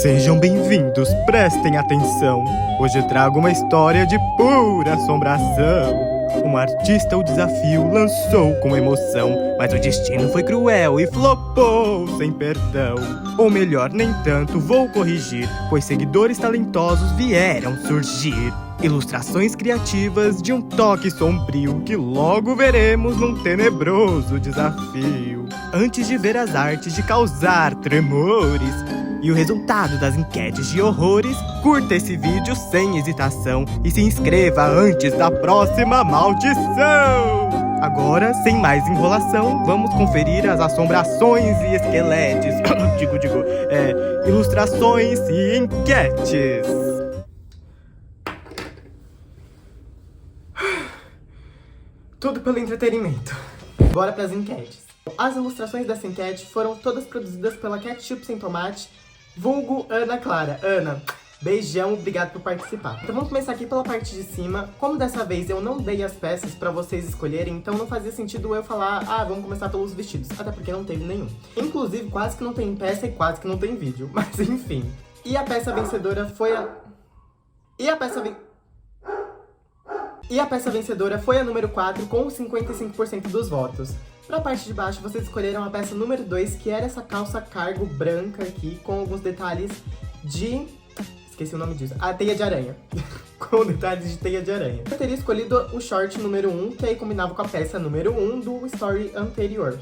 Sejam bem-vindos, prestem atenção. Hoje eu trago uma história de pura assombração. Um artista o desafio lançou com emoção, mas o destino foi cruel e flopou sem perdão. Ou melhor, nem tanto, vou corrigir, pois seguidores talentosos vieram surgir. Ilustrações criativas de um toque sombrio que logo veremos num tenebroso desafio. Antes de ver as artes de causar tremores e o resultado das enquetes de horrores, curta esse vídeo sem hesitação e se inscreva antes da próxima maldição! Agora, sem mais enrolação, vamos conferir as assombrações e esqueletes, ilustrações e enquetes. Tudo pelo entretenimento. Bora pras enquetes. As ilustrações dessa enquete foram todas produzidas pela Ketchup Sem Tomate, vulgo Ana Clara. Ana, beijão, obrigado por participar. Então vamos começar aqui pela parte de cima. Como dessa vez eu não dei as peças pra vocês escolherem, então não fazia sentido eu falar, vamos começar pelos vestidos. Até porque não teve nenhum. Inclusive, quase que não tem peça e quase que não tem vídeo. Mas enfim. E a peça vencedora foi a... E a peça vencedora foi a número 4, com 55% dos votos. Pra parte de baixo, vocês escolheram a peça número 2, que era essa calça cargo branca aqui, com alguns detalhes de... esqueci o nome disso. A teia de aranha. Com detalhes de teia de aranha. Eu teria escolhido o short número 1, que aí combinava com a peça número 1 do story anterior.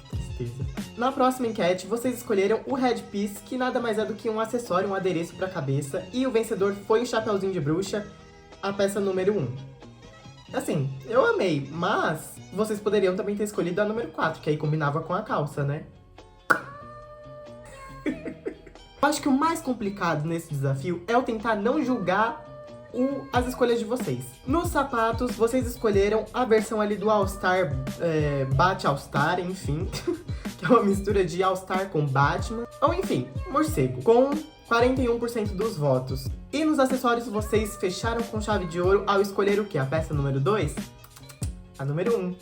Tristeza. Na próxima enquete, vocês escolheram o headpiece, que nada mais é do que um acessório, um adereço pra cabeça. E o vencedor foi o chapeuzinho de bruxa, a peça número 1. Assim, eu amei, mas vocês poderiam também ter escolhido a número 4, que aí combinava com a calça, né? Eu acho que o mais complicado nesse desafio é eu tentar não julgar as escolhas de vocês. Nos sapatos, vocês escolheram a versão ali do All Star, Bat All Star, enfim, que é uma mistura de All Star com Batman, ou enfim, morcego, com 41% dos votos. E nos acessórios, vocês fecharam com chave de ouro ao escolher o quê? A peça número 2? A número 1.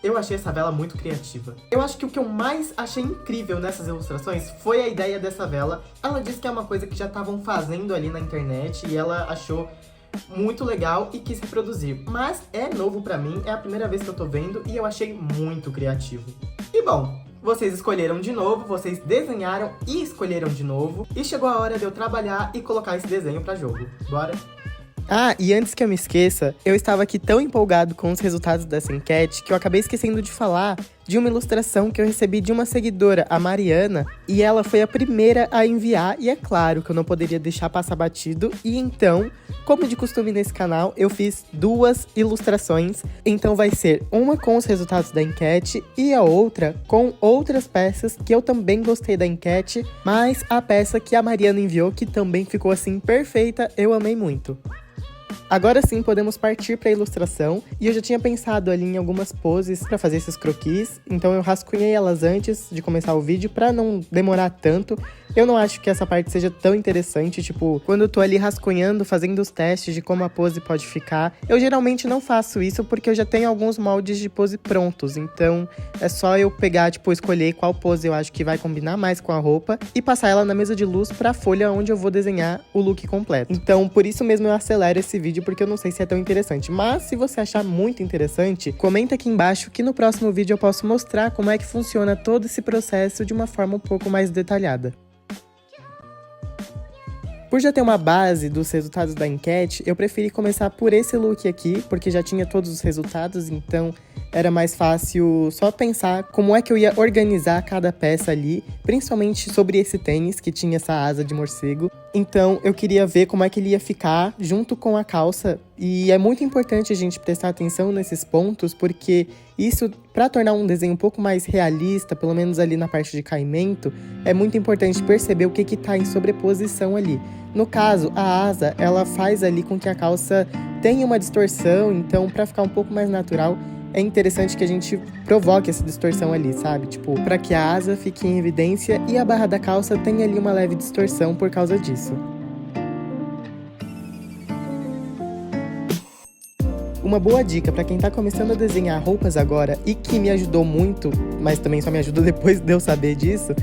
Eu achei essa vela muito criativa. Eu acho que o que eu mais achei incrível nessas ilustrações foi a ideia dessa vela. Ela disse que é uma coisa que já estavam fazendo ali na internet e ela achou muito legal e quis reproduzir. Mas é novo pra mim, é a primeira vez que eu tô vendo e eu achei muito criativo. E bom, vocês escolheram de novo, vocês desenharam e escolheram de novo. E chegou a hora de eu trabalhar e colocar esse desenho pra jogo. Bora? E antes que eu me esqueça, eu estava aqui tão empolgado com os resultados dessa enquete que eu acabei esquecendo de falar de uma ilustração que eu recebi de uma seguidora, a Mariana, e ela foi a primeira a enviar, e é claro que eu não poderia deixar passar batido, e então, como de costume nesse canal, eu fiz 2 ilustrações, então vai ser uma com os resultados da enquete e a outra com outras peças que eu também gostei da enquete, mas a peça que a Mariana enviou, que também ficou assim perfeita, eu amei muito. Agora sim, podemos partir para a ilustração, e eu já tinha pensado ali em algumas poses para fazer esses croquis, então eu rascunhei elas antes de começar o vídeo para não demorar tanto. Eu não acho que essa parte seja tão interessante, tipo, quando eu tô ali rascunhando, fazendo os testes de como a pose pode ficar, eu geralmente não faço isso porque eu já tenho alguns moldes de pose prontos, então é só eu pegar, tipo, escolher qual pose eu acho que vai combinar mais com a roupa e passar ela na mesa de luz pra folha onde eu vou desenhar o look completo. Então, por isso mesmo eu acelero esse vídeo, porque eu não sei se é tão interessante. Mas se você achar muito interessante, comenta aqui embaixo que no próximo vídeo eu posso mostrar como é que funciona todo esse processo de uma forma um pouco mais detalhada. Por já ter uma base dos resultados da enquete, eu preferi começar por esse look aqui, porque já tinha todos os resultados, então era mais fácil só pensar como é que eu ia organizar cada peça ali, principalmente sobre esse tênis, que tinha essa asa de morcego. Então eu queria ver como é que ele ia ficar junto com a calça, e é muito importante a gente prestar atenção nesses pontos, porque isso, para tornar um desenho um pouco mais realista, pelo menos ali na parte de caimento, é muito importante perceber o que tá em sobreposição ali. No caso, a asa, ela faz ali com que a calça tenha uma distorção, então para ficar um pouco mais natural, é interessante que a gente provoque essa distorção ali, sabe? Tipo, para que a asa fique em evidência e a barra da calça tenha ali uma leve distorção por causa disso. Uma boa dica para quem tá começando a desenhar roupas agora e que me ajudou muito, mas também só me ajuda depois de eu saber disso,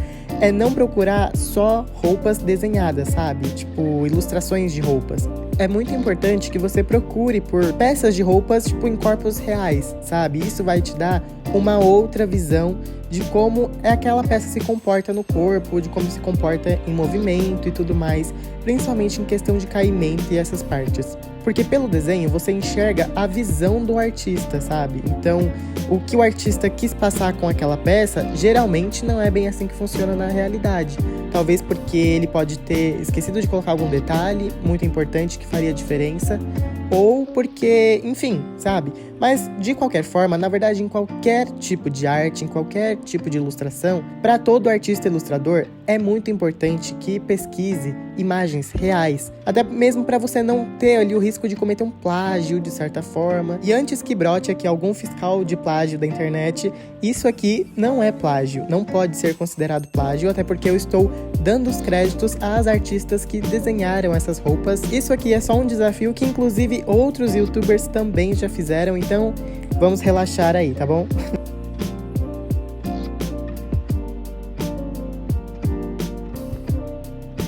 é não procurar só roupas desenhadas, sabe? Tipo, ilustrações de roupas. É muito importante que você procure por peças de roupas, tipo, em corpos reais, sabe? Isso vai te dar uma outra visão de como é aquela peça se comporta no corpo, de como se comporta em movimento e tudo mais, principalmente em questão de caimento e essas partes. Porque pelo desenho você enxerga a visão do artista, sabe? Então, o que o artista quis passar com aquela peça, geralmente não é bem assim que funciona na realidade. Talvez porque ele pode ter esquecido de colocar algum detalhe muito importante que faria diferença, ou porque, enfim, sabe? Mas, de qualquer forma, na verdade, em qualquer tipo de arte, em qualquer tipo de ilustração, para todo artista ilustrador, é muito importante que pesquise imagens reais. Até mesmo para você não ter ali o risco de cometer um plágio, de certa forma. E antes que brote aqui algum fiscal de plágio da internet, isso aqui não é plágio, não pode ser considerado plágio, até porque eu estou dando os créditos às artistas que desenharam essas roupas. Isso aqui é só um desafio que, inclusive, outros youtubers também já fizeram, então vamos relaxar aí, tá bom?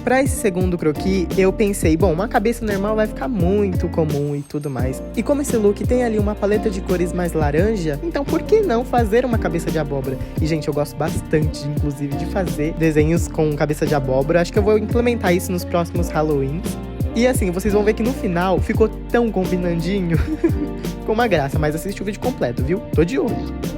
Pra esse segundo croquis, eu pensei, bom, uma cabeça normal vai ficar muito comum e tudo mais. E como esse look tem ali uma paleta de cores mais laranja, então por que não fazer uma cabeça de abóbora? E, gente, eu gosto bastante, inclusive, de fazer desenhos com cabeça de abóbora. Acho que eu vou implementar isso nos próximos Halloweens. E assim, vocês vão ver que no final ficou tão combinandinho. Ficou uma graça, mas assiste o vídeo completo, viu? Tô de olho.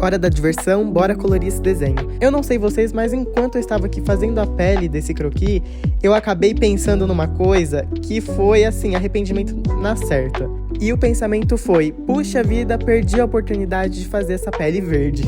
Hora da diversão, bora colorir esse desenho. Eu não sei vocês, mas enquanto eu estava aqui fazendo a pele desse croquis, eu acabei pensando numa coisa que foi, assim, arrependimento na certa. E o pensamento foi, puxa vida, perdi a oportunidade de fazer essa pele verde.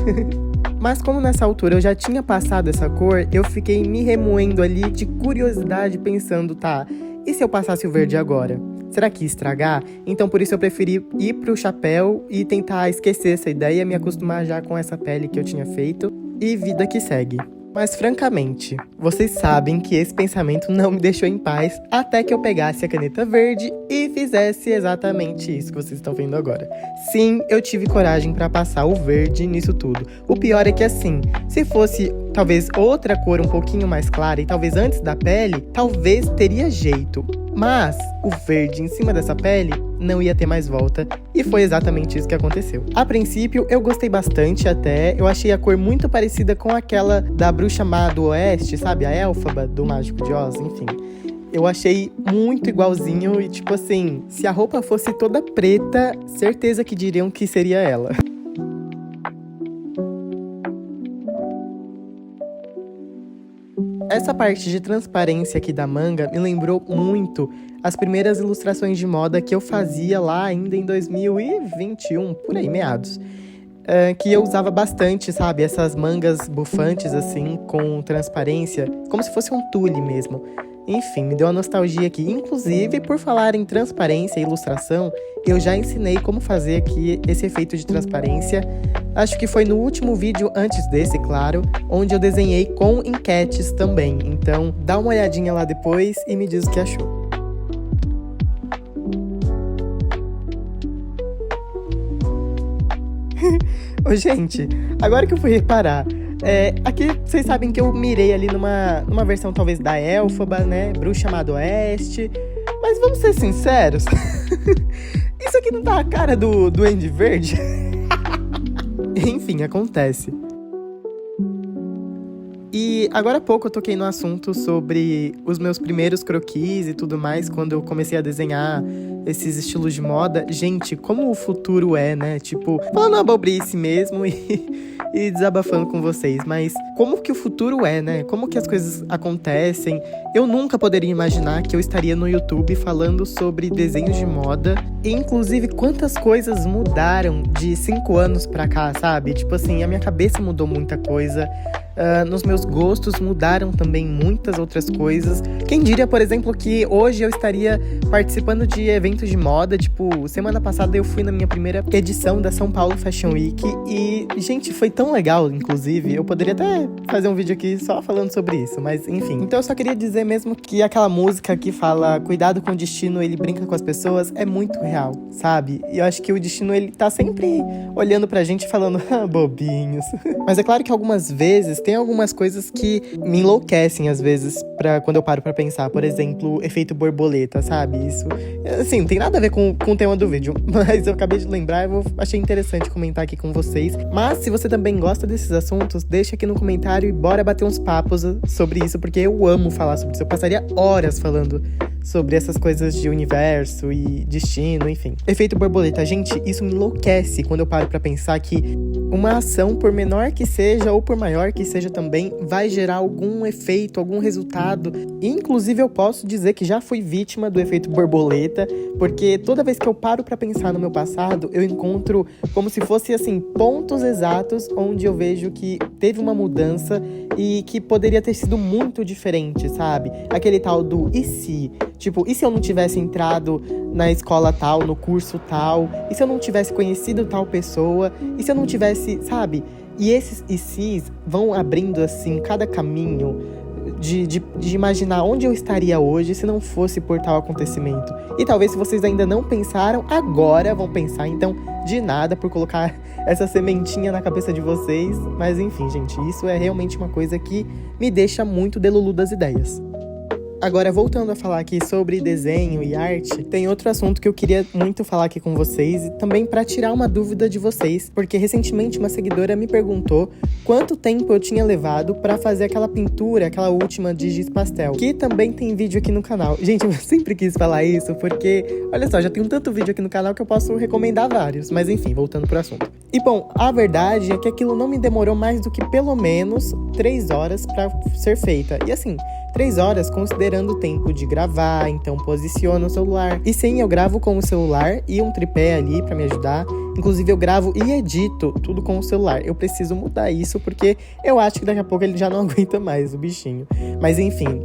Mas como nessa altura eu já tinha passado essa cor, eu fiquei me remoendo ali de curiosidade, pensando, tá, e se eu passasse o verde agora? Será que ia estragar? Então por isso eu preferi ir pro chapéu e tentar esquecer essa ideia, me acostumar já com essa pele que eu tinha feito e vida que segue. Mas francamente, vocês sabem que esse pensamento não me deixou em paz até que eu pegasse a caneta verde e fizesse exatamente isso que vocês estão vendo agora. Sim, eu tive coragem pra passar o verde nisso tudo. O pior é que assim, se fosse talvez outra cor um pouquinho mais clara e talvez antes da pele, talvez teria jeito. Mas o verde em cima dessa pele não ia ter mais volta, e foi exatamente isso que aconteceu. A princípio, eu gostei bastante até, eu achei a cor muito parecida com aquela da Bruxa Má do Oeste, sabe? A Elfaba do Mágico de Oz, enfim. Eu achei muito igualzinho e tipo assim, se a roupa fosse toda preta, certeza que diriam que seria ela. Essa parte de transparência aqui da manga me lembrou muito as primeiras ilustrações de moda que eu fazia lá ainda em 2021, por aí, meados. Que eu usava bastante, sabe? Essas mangas bufantes, assim, com transparência, como se fosse um tule mesmo. Enfim, me deu uma nostalgia aqui. Inclusive, por falar em transparência e ilustração, eu já ensinei como fazer aqui esse efeito de transparência. Acho que foi no último vídeo antes desse, claro, onde eu desenhei com enquetes também. Então, dá uma olhadinha lá depois e me diz o que achou. Ô, gente, agora que eu fui reparar, aqui vocês sabem que eu mirei ali numa versão talvez da Elfaba, né? Bruxa Má do Oeste. Mas vamos ser sinceros, isso aqui não tá a cara do Duende Verde? Enfim, acontece. E agora há pouco eu toquei no assunto sobre os meus primeiros croquis e tudo mais, quando eu comecei a desenhar esses estilos de moda. Gente, como o futuro é, né? Tipo, falando abobриce mesmo e desabafando com vocês. Mas como que o futuro é, né? Como que as coisas acontecem. Eu nunca poderia imaginar que eu estaria no YouTube falando sobre desenhos de moda. E, inclusive, quantas coisas mudaram de 5 anos pra cá, sabe? Tipo assim, a minha cabeça mudou muita coisa. Nos meus gostos mudaram também muitas outras coisas. Quem diria, por exemplo, que hoje eu estaria participando de eventos de moda. Tipo, semana passada eu fui na minha primeira edição da São Paulo Fashion Week. E, gente, foi tão legal, inclusive. Eu poderia até fazer um vídeo aqui só falando sobre isso, mas enfim. Então eu só queria dizer mesmo que aquela música que fala cuidado com o destino, ele brinca com as pessoas, é muito real, sabe? E eu acho que o destino, ele tá sempre olhando pra gente falando, bobinhos. Mas é claro que algumas vezes tem algumas coisas que me enlouquecem, às vezes, quando eu paro pra pensar. Por exemplo, efeito borboleta, sabe? Isso, assim, não tem nada a ver com o tema do vídeo, mas eu acabei de lembrar e achei interessante comentar aqui com vocês. Mas se você também gosta desses assuntos, deixa aqui no comentário e bora bater uns papos sobre isso, porque eu amo falar sobre isso. Eu passaria horas falando sobre essas coisas de universo e destino, enfim. Efeito borboleta, gente, isso me enlouquece quando eu paro pra pensar que uma ação, por menor que seja ou por maior que seja também, vai gerar algum efeito, algum resultado. E, inclusive, eu posso dizer que já fui vítima do efeito borboleta, porque toda vez que eu paro pra pensar no meu passado, eu encontro como se fosse, assim, pontos exatos onde eu vejo que teve uma mudança e que poderia ter sido muito diferente, sabe? Aquele tal do e se? Tipo, e se eu não tivesse entrado na escola tal, no curso tal? E se eu não tivesse conhecido tal pessoa? E se eu não tivesse, sabe? E esses e se's vão abrindo, assim, cada caminho de imaginar onde eu estaria hoje se não fosse por tal acontecimento. E talvez, se vocês ainda não pensaram, agora vão pensar. Então, de nada por colocar essa sementinha na cabeça de vocês. Mas enfim, gente, isso é realmente uma coisa que me deixa muito delulu das ideias. Agora, voltando a falar aqui sobre desenho e arte, tem outro assunto que eu queria muito falar aqui com vocês e também para tirar uma dúvida de vocês, porque recentemente uma seguidora me perguntou quanto tempo eu tinha levado para fazer aquela pintura, aquela última de giz pastel, que também tem vídeo aqui no canal. Gente, eu sempre quis falar isso porque, olha só, já tem tanto vídeo aqui no canal que eu posso recomendar vários, mas enfim, voltando pro assunto. E bom, a verdade é que aquilo não me demorou mais do que pelo menos 3 horas para ser feita. E assim, 3 horas considerando o tempo de gravar, então posiciona o celular. E sim, eu gravo com o celular e um tripé ali pra me ajudar. Inclusive eu gravo e edito tudo com o celular. Eu preciso mudar isso porque eu acho que daqui a pouco ele já não aguenta mais, o bichinho. Mas enfim,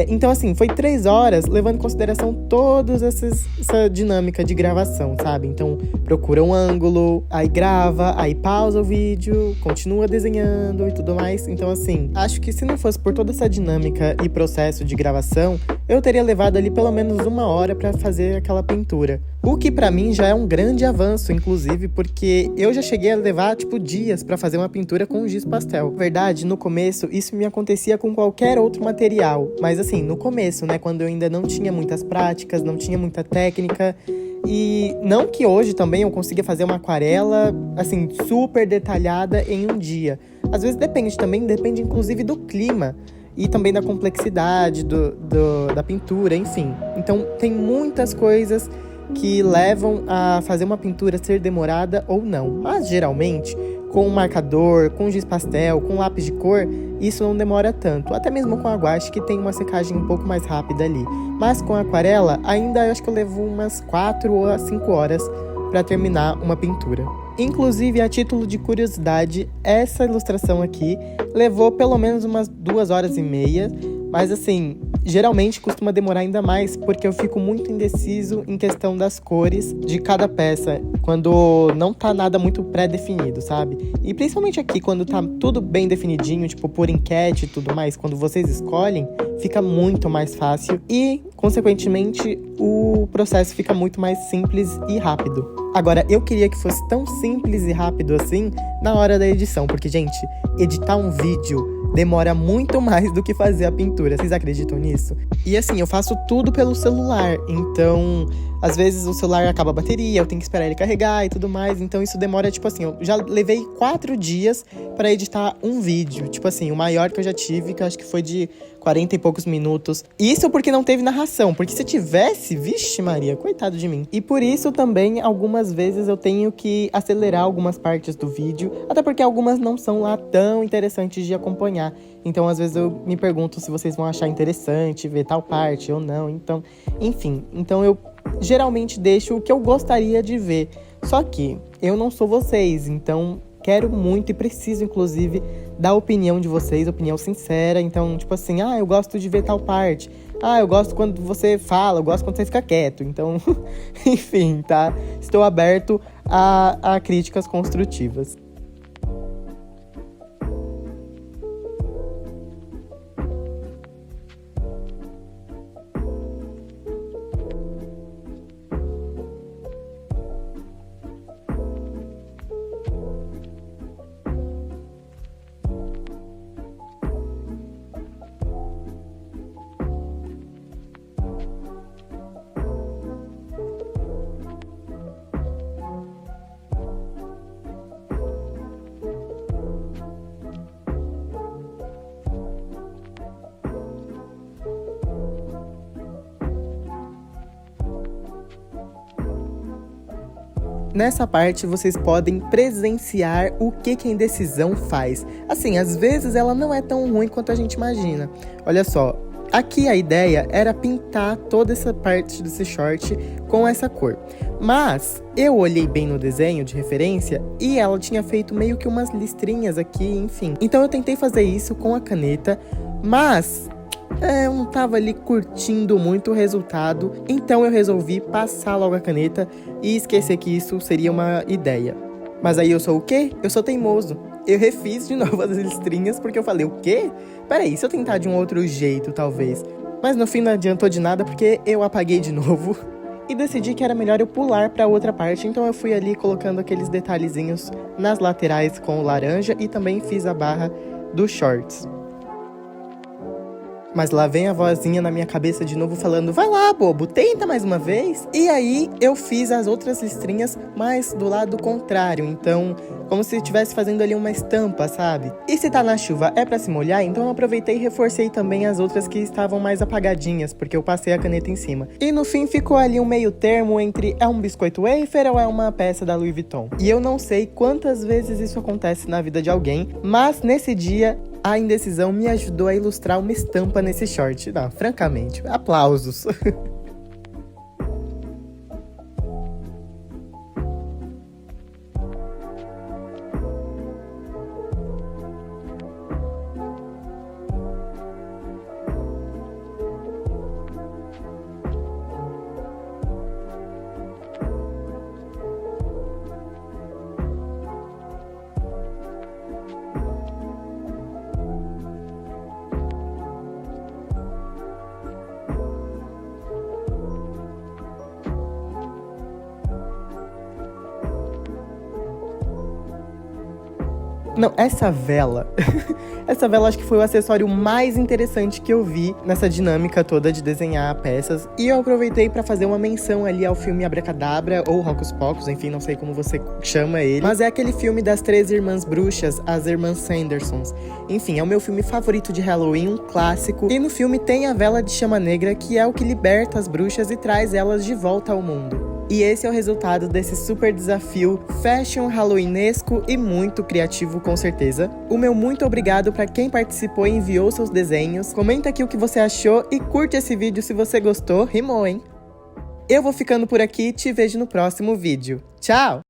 então assim, foi 3 horas levando em consideração toda essa dinâmica de gravação, sabe? Então procura um ângulo, aí grava, aí pausa o vídeo, continua desenhando e tudo mais. Então assim, acho que se não fosse por toda essa dinâmica e processo de gravação, eu teria levado ali pelo menos 1 hora pra fazer aquela pintura. O que pra mim já é um grande avanço, inclusive, porque eu já cheguei a levar, dias pra fazer uma pintura com giz pastel. Na verdade, no começo, isso me acontecia com qualquer outro material. Mas assim, no começo, né, quando eu ainda não tinha muitas práticas, não tinha muita técnica. E não que hoje também eu consiga fazer uma aquarela, assim, super detalhada em um dia. Às vezes depende inclusive do clima. E também da complexidade da pintura, enfim. Então, tem muitas coisas que levam a fazer uma pintura ser demorada ou não. Mas, geralmente, com um marcador, com giz pastel, com lápis de cor, isso não demora tanto. Até mesmo com a guache, que tem uma secagem um pouco mais rápida ali. Mas com a aquarela, ainda eu acho que eu levo umas 4 ou 5 horas para terminar uma pintura. Inclusive, a título de curiosidade, essa ilustração aqui levou pelo menos umas 2 horas e meia, mas assim, geralmente costuma demorar ainda mais, porque eu fico muito indeciso em questão das cores de cada peça, quando não tá nada muito pré-definido, sabe? E principalmente aqui, quando tá tudo bem definidinho, por enquete e tudo mais, quando vocês escolhem, fica muito mais fácil e, consequentemente, o processo fica muito mais simples e rápido. Agora, eu queria que fosse tão simples e rápido assim na hora da edição, porque, gente, editar um vídeo demora muito mais do que fazer a pintura. Vocês acreditam nisso? E assim, eu faço tudo pelo celular, então às vezes o celular acaba a bateria, eu tenho que esperar ele carregar e tudo mais. Então isso demora, tipo assim, eu já levei 4 dias pra editar um vídeo. Tipo assim, o maior que eu já tive, que eu acho que foi de 40 e poucos minutos. Isso porque não teve narração, porque se tivesse, vixe Maria, coitado de mim. E por isso também, algumas vezes eu tenho que acelerar algumas partes do vídeo, até porque algumas não são lá tão interessantes de acompanhar. Então, às vezes eu me pergunto se vocês vão achar interessante ver tal parte ou não. Então, enfim, então eu geralmente deixo o que eu gostaria de ver. Só que eu não sou vocês, então quero muito e preciso, inclusive, da opinião de vocês, opinião sincera. Então, tipo assim, eu gosto de ver tal parte. Eu gosto quando você fala, eu gosto quando você fica quieto. Então, enfim, tá? Estou aberto a críticas construtivas. Nessa parte, vocês podem presenciar o que a indecisão faz. Assim, às vezes ela não é tão ruim quanto a gente imagina. Olha só, aqui a ideia era pintar toda essa parte desse short com essa cor. Mas eu olhei bem no desenho de referência e ela tinha feito meio que umas listrinhas aqui, enfim. Então eu tentei fazer isso com a caneta, mas eu não tava ali curtindo muito o resultado, então eu resolvi passar logo a caneta e esquecer que isso seria uma ideia. Mas aí eu sou o quê? Eu sou teimoso. Eu refiz de novo as listrinhas porque eu falei, o quê? Peraí, se eu tentar de um outro jeito, talvez. Mas no fim não adiantou de nada porque eu apaguei de novo e decidi que era melhor eu pular pra outra parte, então eu fui ali colocando aqueles detalhezinhos nas laterais com o laranja e também fiz a barra dos shorts. Mas lá vem a vozinha na minha cabeça de novo falando, vai lá, bobo, tenta mais uma vez. E aí eu fiz as outras listrinhas, mas do lado contrário. Então, como se estivesse fazendo ali uma estampa, sabe? E se tá na chuva é pra se molhar, então eu aproveitei e reforcei também as outras que estavam mais apagadinhas, porque eu passei a caneta em cima. E no fim ficou ali um meio termo entre é um biscoito wafer ou é uma peça da Louis Vuitton. E eu não sei quantas vezes isso acontece na vida de alguém, mas nesse dia a indecisão me ajudou a ilustrar uma estampa nesse short. Não, francamente, aplausos. Não, essa vela acho que foi o acessório mais interessante que eu vi nessa dinâmica toda de desenhar peças. E eu aproveitei pra fazer uma menção ali ao filme Abracadabra, ou Hocus Pocus, enfim, não sei como você chama ele. Mas é aquele filme das 3 irmãs bruxas, as irmãs Sandersons. Enfim, é o meu filme favorito de Halloween, um clássico. E no filme tem a vela de chama negra, que é o que liberta as bruxas e traz elas de volta ao mundo. E esse é o resultado desse super desafio fashion halloweenesco e muito criativo, com certeza. O meu muito obrigado para quem participou e enviou seus desenhos. Comenta aqui o que você achou e curte esse vídeo se você gostou. Rimou, hein? Eu vou ficando por aqui e te vejo no próximo vídeo. Tchau!